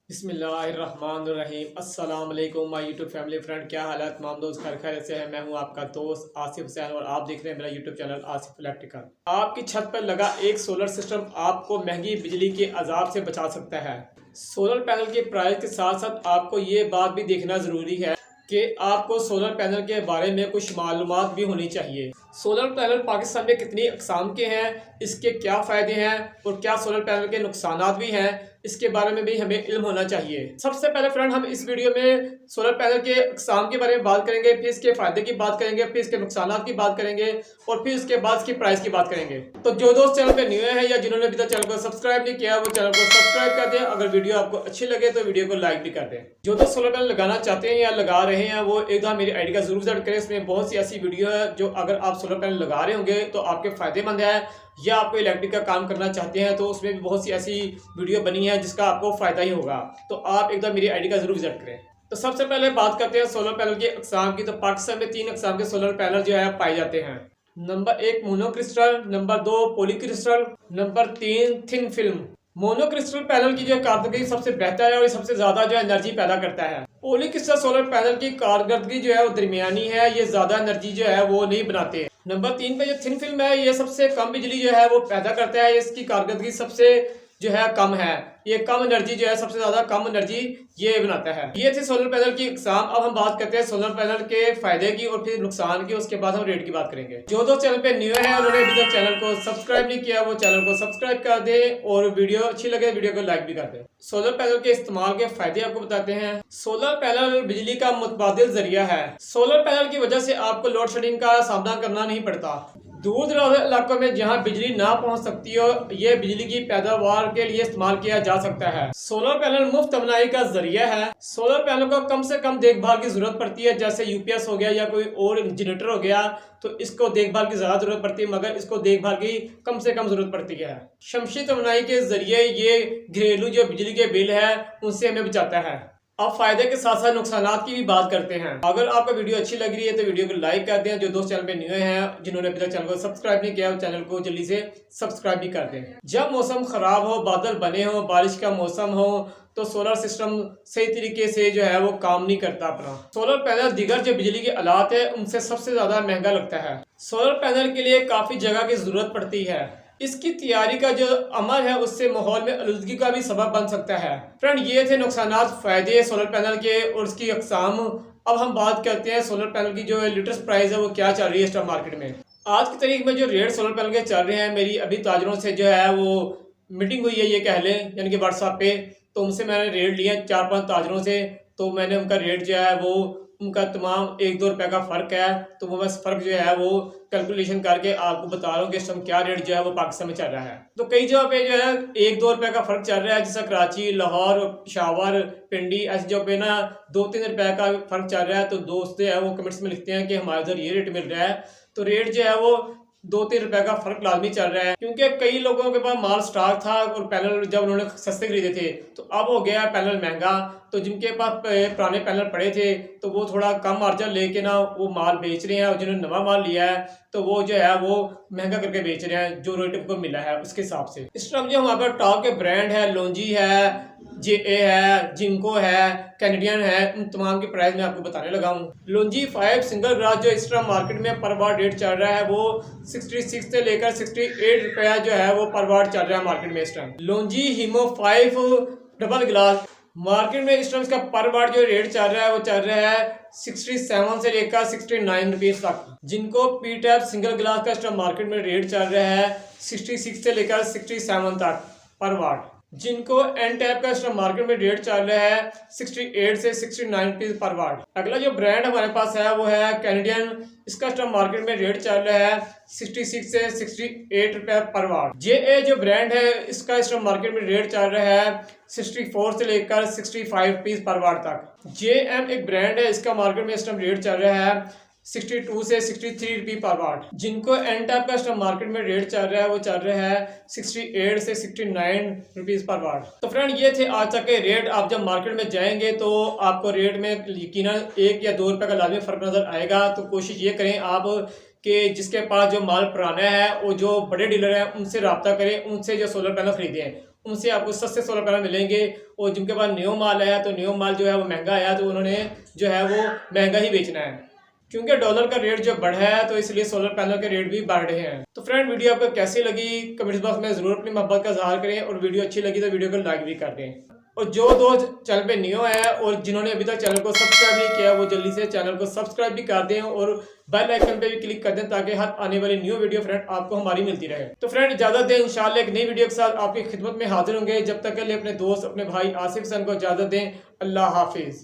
बिस्मिल्लाहिर्रहमानिर्रहीम। अस्सलाम वालेकुम माय यूट्यूब फैमिली फ्रेंड, क्या हालत तमाम दोस्त खैर खैर से है। मैं हूं आपका दोस्त आसिफ हुसैन और आप देख रहे हैं मेरा यूट्यूब चैनल आसिफ इलेक्ट्रिकल। आपकी छत पर लगा एक सोलर सिस्टम आपको महंगी बिजली के अजाब से बचा सकता है। सोलर पैनल के प्राइस के साथ साथ आपको ये बात भी देखना ज़रूरी है कि आपको सोलर पैनल के बारे में कुछ मालूमात भी होनी चाहिए। सोलर पैनल पाकिस्तान में कितनी अक़साम के हैं, इसके क्या फ़ायदे हैं और क्या सोलर पैनल के नुकसानात भी हैं, इसके बारे में भी हमें इल्म होना चाहिए। सबसे पहले फ्रेंड हम इस वीडियो में सोलर पैनल के अक़साम के बारे में बात करेंगे, फिर इसके फ़ायदे की बात करेंगे, फिर इसके नुकसानात की बात करेंगे और फिर इसके बाद इसकी प्राइस की बात करेंगे। तो जो दोस्त चैनल पे न्यू है या जिन्होंने अभी तक चैनल को सब्सक्राइब नहीं किया वो चैनल को सब्सक्राइब कर दें। अगर वीडियो आपको अच्छी लगे तो वीडियो को लाइक भी कर दें। जो दोस्त सोलर पैनल लगाना चाहते हैं या लगा रहे हैं वो एक दफ़ा मेरी आईडी का जरूर विजिट करें। इसमें बहुत सी ऐसी वीडियो है जो अगर आप सोलर पैनल लगा रहे होंगे तो आपके फ़ायदेमंद है, या आपको इलेक्ट्रिक का काम करना चाहते हैं तो उसमें भी बहुत सी ऐसी वीडियो बनी है जिसका आपको फ़ायदा ही होगा। तो आप एक बार मेरी आईडी का जरूर विजिट करें। तो सबसे पहले बात करते हैं सोलर पैनल के अक़साम की। तो पाकिस्तान में 3 अक़साम के सोलर पैनल जो है पाए जाते हैं। Number 1 monocrystal, number 2 polycrystal, number 3 thin film. Monocrystal panel की जो कारकर्दगी सबसे बेहतर है और सबसे ज्यादा जो एनर्जी पैदा करता है। पॉलीक्रिस्टल सोलर पैनल की कारकर्दगी जो है वो दरमियानी है, ये ज्यादा एनर्जी जो है वो नहीं बनाते। नंबर 3 पे जो थिन फिल्म है ये सबसे कम बिजली जो है वो पैदा करता है, इसकी कारकर्दगी सबसे जो है कम है, ये कम एनर्जी जो है सबसे ज्यादा कम एनर्जी ये बनाता है। ये थी सोलर पैनल की इकसाम। अब हम बात करते हैं सोलर पैनल के फायदे की और फिर नुकसान की, उसके बाद हम रेट की बात करेंगे। जो दोस्त चैनल पे न्यू है उन्होंने अभी तक चैनल को सब्सक्राइब नहीं किया वो चैनल को सब्सक्राइब कर दे और वीडियो अच्छी लगे वीडियो को लाइक भी कर दे। सोलर पैनल के इस्तेमाल के फायदे आपको बताते हैं। सोलर पैनल बिजली का मुतबादिल जरिया है। सोलर पैनल की वजह से आपको लोड शेडिंग का सामना करना नहीं पड़ता। दूर दराज इलाकों में जहां बिजली ना पहुंच सकती हो, ये बिजली की पैदावार के लिए इस्तेमाल किया जा सकता है। सोलर पैनल मुफ्त तमनाई का जरिया है। सोलर पैनल को कम से कम देखभाल की जरूरत पड़ती है, जैसे यूपीएस हो गया या कोई और जनरेटर हो गया तो इसको देखभाल की ज्यादा जरूरत पड़ती है, मगर इसको देखभाल की कम से कम जरूरत पड़ती है। शमसी तमनाई के जरिए ये घरेलू जो बिजली के बिल है उनसे हमें बचाता है। अब फायदे के साथ साथ नुकसानात की भी बात करते हैं। अगर आपको वीडियो अच्छी लग रही है तो वीडियो को लाइक कर दें। जो दोस्त चैनल पे न्यू हैं जिन्होंने अभी तक चैनल को सब्सक्राइब नहीं किया चैनल को जल्दी से सब्सक्राइब भी कर दें। जब मौसम खराब हो, बादल बने हो, बारिश का मौसम हो तो सोलर सिस्टम सही तरीके से जो है वो काम नहीं करता अपना। सोलर पैनल दीगर जो बिजली के आलात है उनसे सबसे ज्यादा महंगा लगता है। सोलर पैनल के लिए काफी जगह की जरूरत पड़ती है। इसकी तैयारी का जो अमल है उससे माहौल में आलूदगी का भी सबब बन सकता है। फ्रेंड ये थे नुकसानात फायदे सोलर पैनल के और उसकी अकसाम। अब हम बात करते हैं सोलर पैनल की जो लेटेस्ट प्राइस है वो क्या चल रही है स्टॉक मार्केट में। आज की तारीख में जो रेट सोलर पैनल के चल रहे हैं, मेरी अभी ताजरों से जो है वो मीटिंग हुई है ये कह लें, यानी कि व्हाट्सएप पे, तो उनसे मैंने रेट लिया 4-5 ताजरों से। तो मैंने उनका रेट जो है वो उनका तमाम 1-2 रुपए का फ़र्क है, तो वो बस फ़र्क जो है वो कैलकुलेशन करके आपको बता रहा हूँ कि इस टाइम क्या रेट जो है वो पाकिस्तान में चल रहा है। तो कई जगह पे जो है 1-2 रुपए का फ़र्क चल रहा है, जैसे कराची, लाहौर, पेशावर, पिंडी, ऐसी जगह पे ना 2-3 रुपए का फ़र्क चल रहा है। तो दोस्त है वो कमेंट्स में लिखते हैं कि हमारे उधर ये रेट मिल रहा है। तो रेट जो है वो 2-3 रुपए का फर्क लाजमी चल रहा है, क्योंकि कई लोगों के पास माल स्टॉक था और पैनल जब उन्होंने सस्ते खरीदे थे तो अब हो गया पैनल महंगा। तो जिनके पास पुराने पैनल पड़े थे तो वो थोड़ा कम मार्जिन लेके ना वो माल बेच रहे हैं, और जिन्होंने नवा माल लिया है तो वो जो है वो महंगा करके बेच रहे हैं जो रेट को मिला है उसके हिसाब से। इस टाइम जो हमारे पास टॉप के ब्रांड है, लोंजी है, JA है, जिंको है, कैनेडियन है, उन तमाम के प्राइस मैं आपको बताने लगा हूँ। लोंजी 5 सिंगल ग्लास जो इस टाइम मार्केट में पर वाट रेट चल रहा है वो 66 से लेकर 68 रुपया जो है वो पर वाट चल रहा है मार्केट में इस टाइम। लोंजी हीमो 5 डबल ग्लास मार्केट में इस टाइम इसका पर वाट जो रेट चल रहा है वो चल रहा है 67 से लेकर 69 रुपीज तक। जिनको पी टैप सिंगल ग्लास का इस टाइम मार्केट में रेट चल रहा है 66 से लेकर 67 तक पर वाट। जिनको एन टैप का इस मार्केट में रेट चल रहा है 68 से 69 रुपीज पर वाट। अगला जो ब्रांड हमारे पास है वो है कैनेडियन, इसका इस मार्केट में रेट चल रहा है 66 से 68 रुपए पर वाट। JA जो ब्रांड है इसका इस मार्केट में रेट चल रहा है 64 से लेकर 65 रुपीज पर वाट तक। JM एक ब्रांड है, इसका मार्केट में इस टाइम रेट चल रहा है 62 से 63 रुपये पर वाट। जिनको एन टैप का स्टॉक मार्केट में रेट चल रहा है वो चल रहा है 68 से 69 रुपीज पर वाट। तो फ्रेंड ये थे आज तक के रेट। आप जब मार्केट में जाएंगे तो आपको रेट में यकीनन 1 या 2 रुपए का लाजमी फर्क नजर आएगा। तो कोशिश ये करें आप कि जिसके पास जो माल पुराना है वो जो बड़े डीलर हैं उनसे रब्ता करें, उनसे जो सोलर पैनल खरीदें। उनसे आपको सस्ते सोलर पैनल मिलेंगे। और जिनके पास न्यू माल आया तो न्यू माल जो है वो महंगा आया तो उन्होंने जो है वो महंगा ही बेचना है, क्योंकि डॉलर का रेट जो बढ़ा है तो इसलिए सोलर पैनल के रेट भी बढ़ रहे हैं। तो फ्रेंड वीडियो आपको कैसी लगी कमेंट बॉक्स में ज़रूर अपनी मोहब्बत का इज़हार करें, और वीडियो अच्छी लगी तो वीडियो को लाइक भी कर दें। और जो दोस्त चैनल पे न्यू है और जिन्होंने अभी तक चैनल को सब्सक्राइब नहीं किया वो जल्दी से चैनल को सब्सक्राइब भी कर दें और बेल आइकन पे भी क्लिक कर दें ताकि हर आने वाली न्यू वीडियो फ्रेंड आपको हमारी मिलती रहे। तो फ्रेंड इजाजत दें, इंशाल्लाह एक नई वीडियो के साथ आपकी खिदमत में हाजिर होंगे। जब तक के लिए अपने दोस्त अपने भाई आसिफ हसन को इजाजत दें। अल्लाह हाफिज़।